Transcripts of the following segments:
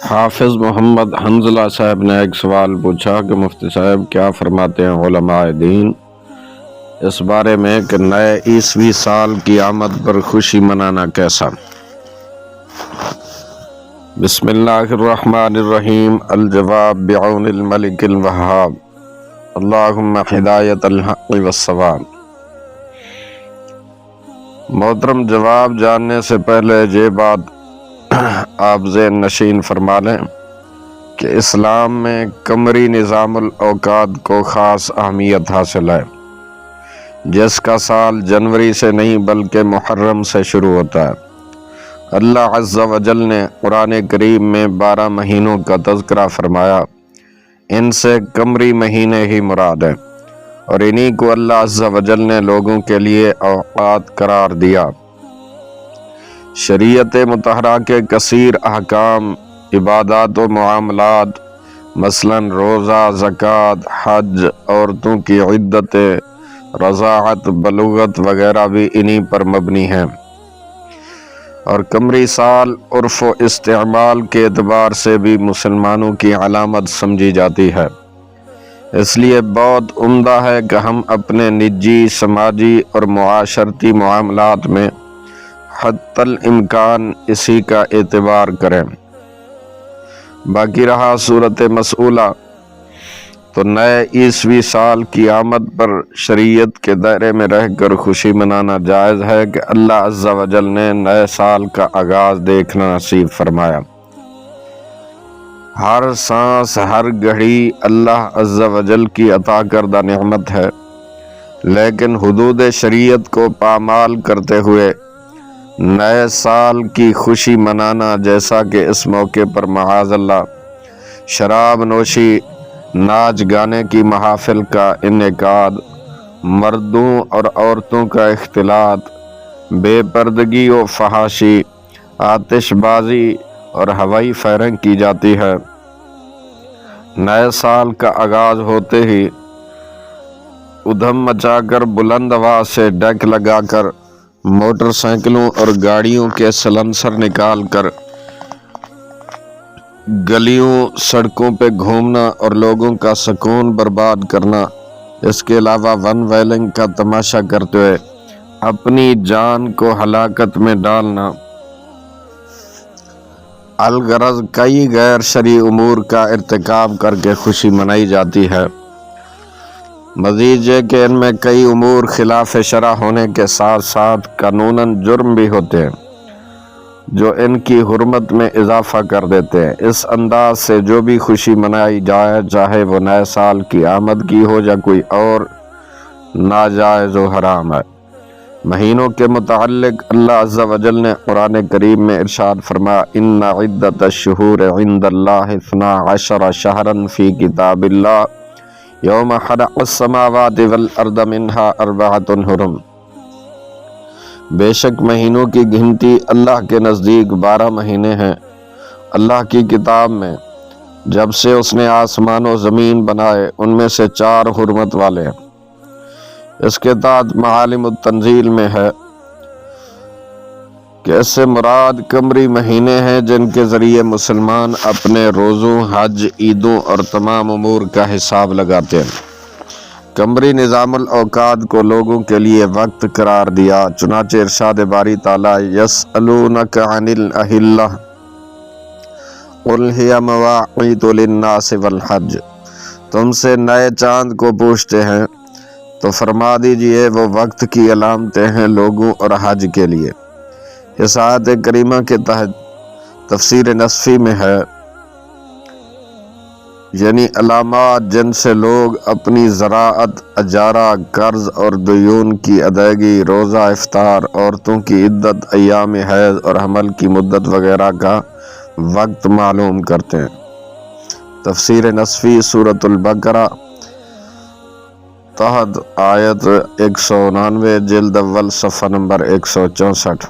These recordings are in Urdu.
حافظ محمد حنظلہ صاحب نے ایک سوال پوچھا کہ مفتی صاحب کیا فرماتے ہیں علماء دین اس بارے میں کہ نئے عیسوی سال کی آمد پر خوشی منانا کیسا؟ بسم اللہ الرحمن الرحیم۔ الجواب بعون الملک الوہاب، اللہم ہدایت الحق والصواب۔ محترم، جواب جاننے سے پہلے یہ بات آپ ذہن نشین فرما لیں کہ اسلام میں قمری نظام الاوقات کو خاص اہمیت حاصل ہے، جس کا سال جنوری سے نہیں بلکہ محرم سے شروع ہوتا ہے۔ اللہ عز و جل نے قرآن کریم میں 12 مہینوں کا تذکرہ فرمایا، ان سے قمری مہینے ہی مراد ہیں، اور انہی کو اللہ عز و جل نے لوگوں کے لیے اوقات قرار دیا۔ شریعت مطہرہ کے کثیر احکام، عبادات و معاملات، مثلاً روزہ، زکوٰۃ، حج، عورتوں کی عدت، رضاعت، بلوغت وغیرہ بھی انہی پر مبنی ہیں، اور قمری سال عرف و استعمال کے اعتبار سے بھی مسلمانوں کی علامت سمجھی جاتی ہے۔ اس لیے بہت عمدہ ہے کہ ہم اپنے نجی، سماجی اور معاشرتی معاملات میں حتی الامکان اسی کا اعتبار کریں۔ باقی رہا صورت مسئولہ، تو نئے عیسوی سال کی آمد پر شریعت کے دائرے میں رہ کر خوشی منانا جائز ہے کہ اللہ عز و جل نے نئے سال کا آغاز دیکھنا نصیب فرمایا۔ ہر سانس، ہر گھڑی اللہ عز و جل کی عطا کردہ نعمت ہے، لیکن حدود شریعت کو پامال کرتے ہوئے نئے سال کی خوشی منانا، جیسا کہ اس موقع پر معاذ اللہ شراب نوشی، ناچ گانے کی محافل کا انعقاد، مردوں اور عورتوں کا اختلاط، بے پردگی و فحاشی، آتش بازی اور ہوائی فائرنگ کی جاتی ہے۔ نئے سال کا آغاز ہوتے ہی ادھم مچا کر، بلند آواز سے ڈیک لگا کر، موٹر سائیکلوں اور گاڑیوں کے سلنسر نکال کر گلیوں سڑکوں پہ گھومنا اور لوگوں کا سکون برباد کرنا، اس کے علاوہ ون ویلنگ کا تماشا کرتے ہوئے اپنی جان کو ہلاکت میں ڈالنا، الغرض کئی غیر شرعی امور کا ارتکاب کر کے خوشی منائی جاتی ہے۔ مزید یہ کہ ان میں کئی امور خلاف شرع ہونے کے ساتھ ساتھ قانوناً جرم بھی ہوتے ہیں، جو ان کی حرمت میں اضافہ کر دیتے ہیں۔ اس انداز سے جو بھی خوشی منائی جائے، چاہے وہ نئے سال کی آمد کی ہو یا کوئی اور، ناجائز و حرام ہے۔ مہینوں کے متعلق اللہ عز و جل نے قرآن کریم میں ارشاد فرمایا، ان عدت الشہور عند اللہ 12 شہرا فی کتاب اللہ یوم خلق السماوات والارض منہا 4 حرم۔ بے شک مہینوں کی گنتی اللہ کے نزدیک 12 مہینے ہیں اللہ کی کتاب میں، جب سے اس نے آسمان و زمین بنائے، ان میں سے 4 حرمت والے ہیں۔ اس کے تحت معالم التنزیل میں ہے کہ اس سے مراد قمری مہینے ہیں جن کے ذریعے مسلمان اپنے روزوں، حج، عیدوں اور تمام امور کا حساب لگاتے ہیں۔ قمری نظام الاوقات کو لوگوں کے لیے وقت قرار دیا، چنانچہ ارشاد باری تعالیٰ، یسألونک عن الاہلہ قل ہی مواقیت للناس والحج، تم سے نئے چاند کو پوچھتے ہیں تو فرما دیجئے وہ وقت کی علامتیں ہیں لوگوں اور حج کے لیے۔ اس آیت کریمہ کے تحت تفسیر نصفی میں ہے، یعنی علامات جن سے لوگ اپنی زراعت، اجارہ، قرض اور دیون کی ادائیگی، روزہ، افطار، عورتوں کی عدت، ایام حیض اور حمل کی مدت وغیرہ کا وقت معلوم کرتے ہیں۔ تفسیر نصفی سورۃ البقرہ تحت آیت 199، جلد اول صفحہ نمبر 164۔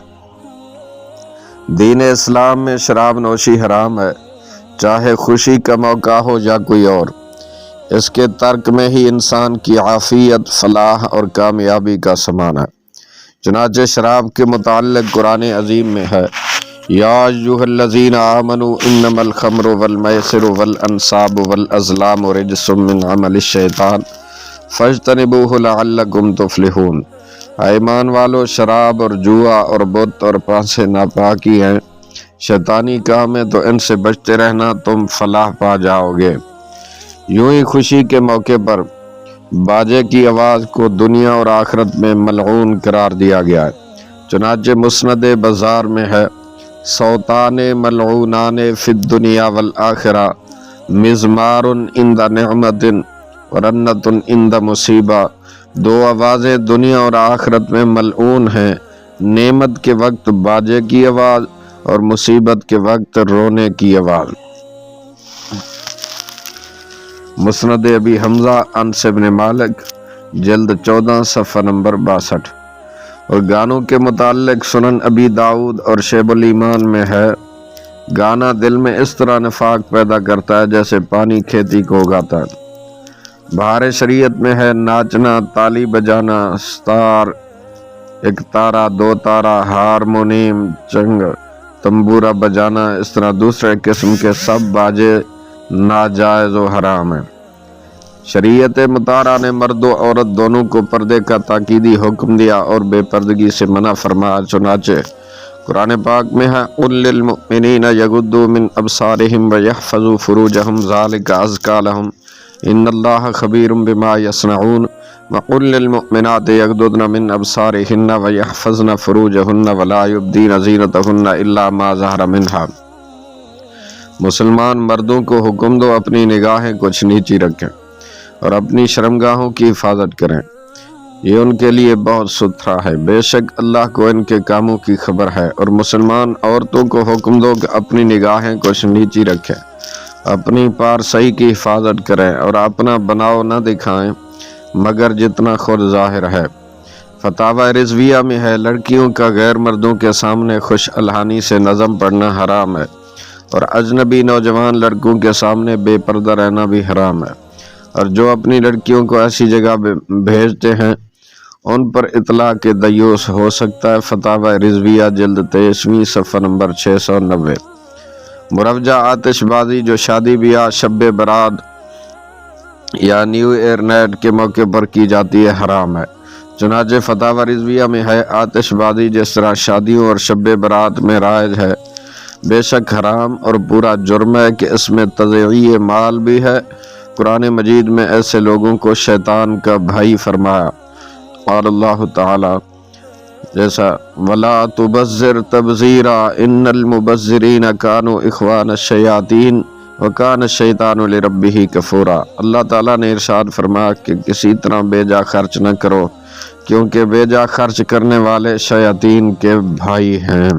دین اسلام میں شراب نوشی حرام ہے، چاہے خوشی کا موقع ہو یا کوئی اور۔ اس کے ترک میں ہی انسان کی عافیت، فلاح اور کامیابی کا سامان ہے۔ چنانچہ شراب کے متعلق قرآن عظیم میں ہے، یا ایھا الذین آمنوا انما الخمر والمیسر والانصاب والازلام رجس من عمل الشیطان فاجتنبوہ لعلکم تفلحون۔ ایمان والو، شراب اور جوا اور بت اور پانسے ناپاکی ہیں، شیطانی کام ہے، تو ان سے بچتے رہنا، تم فلاح پا جاؤ گے۔ یوں ہی خوشی کے موقع پر باجے کی آواز کو دنیا اور آخرت میں ملعون قرار دیا گیا ہے۔ چنانچہ مسند بزار میں ہے، صوتان ملعونان فی الدنیا والآخرہ، مزمار عند نعمت ورنت عند مصیبہ۔ دو آوازیں دنیا اور آخرت میں ملعون ہیں، نعمت کے وقت باجے کی آواز اور مصیبت کے وقت رونے کی آواز۔ مسند ابی حمزہ انس بن مالک، جلد 14 صفحہ نمبر 62۔ اور گانوں کے متعلق سنن ابی داؤد اور شعب الایمان میں ہے، گانا دل میں اس طرح نفاق پیدا کرتا ہے جیسے پانی کھیتی کو اگاتا ہے۔ بہار شریعت میں ہے، ناچنا، تالی بجانا، ستار، ایک تارا، دو تارا، ہارمونیم، چنگ، تمبورا بجانا، اس طرح دوسرے قسم کے سب باجے ناجائز و حرام ہیں۔ شریعت مطہرہ نے مرد و عورت دونوں کو پردے کا تاکیدی حکم دیا اور بے پردگی سے منع فرمایا۔ چنانچہ قرآن پاک میں ہے، قُل لِّلْمُؤْمِنِينَ يَغُضُّوا مِنْ أَبْصَارِهِمْ وَيَحْفَظُوا فُرُوجَهُمْ ذَلِكَ أَزْكَىٰ لَهُمْ إِنَّ اللَّهَ خَبِيرٌ بِمَا يَصْنَعُونَ وَقُل لِّلْمُؤْمِنَاتِ يَغْضُضْنَ مِنْ أَبْصَارِهِنَّ وَيَحْفَظْنَ فُرُوجَهُنَّ وَلَا يُبْدِينَ زِينَتَهُنَّ إِلَّا مَا ظَهَرَ مِنْهَا۔ مسلمان مردوں کو حکم دو اپنی نگاہیں کچھ نیچی رکھیں اور اپنی شرمگاہوں کی حفاظت کریں، یہ ان کے لیے بہت ستھرا ہے، بے شک اللہ کو ان کے کاموں کی خبر ہے۔ اور مسلمان عورتوں کو حکم دو کہ اپنی نگاہیں کچھ نیچی رکھیں، اپنی پارسائی کی حفاظت کریں اور اپنا بناؤ نہ دکھائیں مگر جتنا خود ظاہر ہے۔ فتاوی رضویہ میں ہے، لڑکیوں کا غیر مردوں کے سامنے خوش الحانی سے نظم پڑھنا حرام ہے، اور اجنبی نوجوان لڑکوں کے سامنے بے پردہ رہنا بھی حرام ہے، اور جو اپنی لڑکیوں کو ایسی جگہ بھیجتے ہیں ان پر اطلاق دیوس ہو سکتا ہے۔ فتاوی رضویہ جلد 23 صفحہ نمبر 690۔ مروجہ آتش بازی جو شادی بیاہ، شب برات یا نیو ایئر نائٹ کے موقع پر کی جاتی ہے، حرام ہے۔ چنانچہ فتاوی رضویہ میں ہے، آتش بازی جس طرح شادیوں اور شب برات میں رائج ہے، بے شک حرام اور پورا جرم ہے کہ اس میں تضییع مال بھی ہے۔ قرآن مجید میں ایسے لوگوں کو شیطان کا بھائی فرمایا۔ قال اللہ تعالی، جیسا وَلَا تُبَذِّرْ تَبْذِيرًا إِنَّ الْمُبَذِّرِينَ كَانُوا إِخْوَانَ الشَّيَاطِينِ وَكَانَ الشَّيْطَانُ لِرَبِّهِ كَفُورًا۔ اللہ تعالیٰ نے ارشاد فرمایا کہ کسی طرح بے جا خرچ نہ کرو، کیونکہ بے جا خرچ کرنے والے شیاطین کے بھائی ہیں،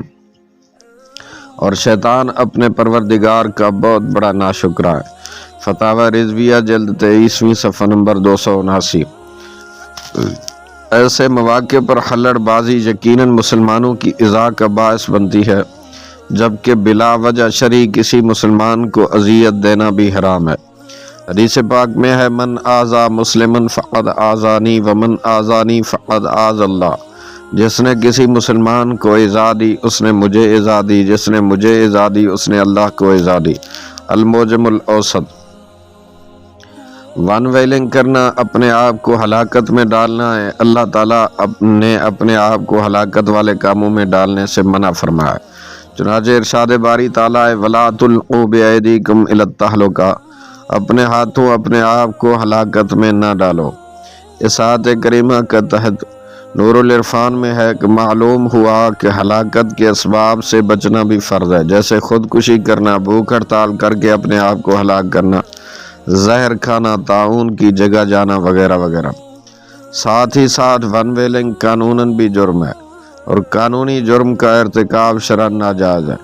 اور شیطان اپنے پروردگار کا بہت بڑا ناشکرا ہے۔ فتاوی رضویہ جلد 23 صفحہ نمبر 279۔ ایسے مواقع پر ہلڑ بازی یقیناً مسلمانوں کی ایذا کا باعث بنتی ہے، جبکہ بلا وجہ شرعی کسی مسلمان کو اذیت دینا بھی حرام ہے۔ حدیث پاک میں ہے، من آذا مسلمن فقد آذانی ومن آذانی فقد آذ اللہ۔ جس نے کسی مسلمان کو ایذا دی اس نے مجھے ایذا دی، جس نے مجھے ایذا دی اس نے اللہ کو ایذا دی۔ المعجم الاوسط۔ ون ویلنگ کرنا اپنے آپ کو ہلاکت میں ڈالنا ہے، اللہ تعالیٰ نے اپنے آپ کو ہلاکت والے کاموں میں ڈالنے سے منع فرمایا۔ چنانچہ ارشاد باری تعالیٰ ہے، وَلَا تُلْقُوا بِأَيْدِيكُمْ إِلَى التَّهْلُكَةِ، اپنے ہاتھوں اپنے آپ کو ہلاکت میں نہ ڈالو۔ اس آیت کریمہ کے تحت نور العرفان میں ہے کہ معلوم ہوا کہ ہلاکت کے اسباب سے بچنا بھی فرض ہے، جیسے خودکشی کرنا، بھوک ہڑتال کر کے اپنے آپ کو ہلاک کرنا، زہر کھانا، طاعون کی جگہ جانا وغیرہ وغیرہ۔ ساتھ ہی ساتھ ون ویلنگ قانوناً بھی جرم ہے، اور قانونی جرم کا ارتکاب شرعاً ناجائز ہے۔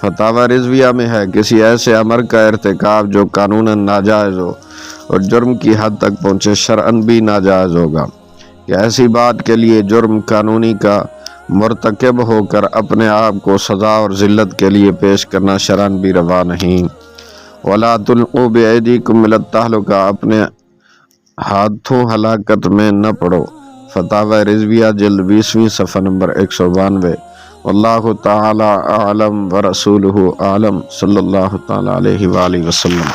فتاوی رضویہ میں ہے، کسی ایسے امر کا ارتکاب جو قانوناً ناجائز ہو اور جرم کی حد تک پہنچے، شرعاً بھی ناجائز ہوگا، کہ ایسی بات کے لیے جرم قانونی کا مرتکب ہو کر اپنے آپ کو سزا اور ذلت کے لیے پیش کرنا شرعاً بھی روا نہیں۔ وَلَا تُلْقُوا بِأَيْدِيكُمْ إِلَى التَّهْلُكَةِ، اپنے ہاتھوں ہلاکت میں نہ پڑو۔ فتاوی رضویہ جلد 20 صفحہ نمبر 192۔ واللہ تعالی اعلم ورسولہ اعلم، صلی اللہ تعالی علیہ وآلہ وسلم۔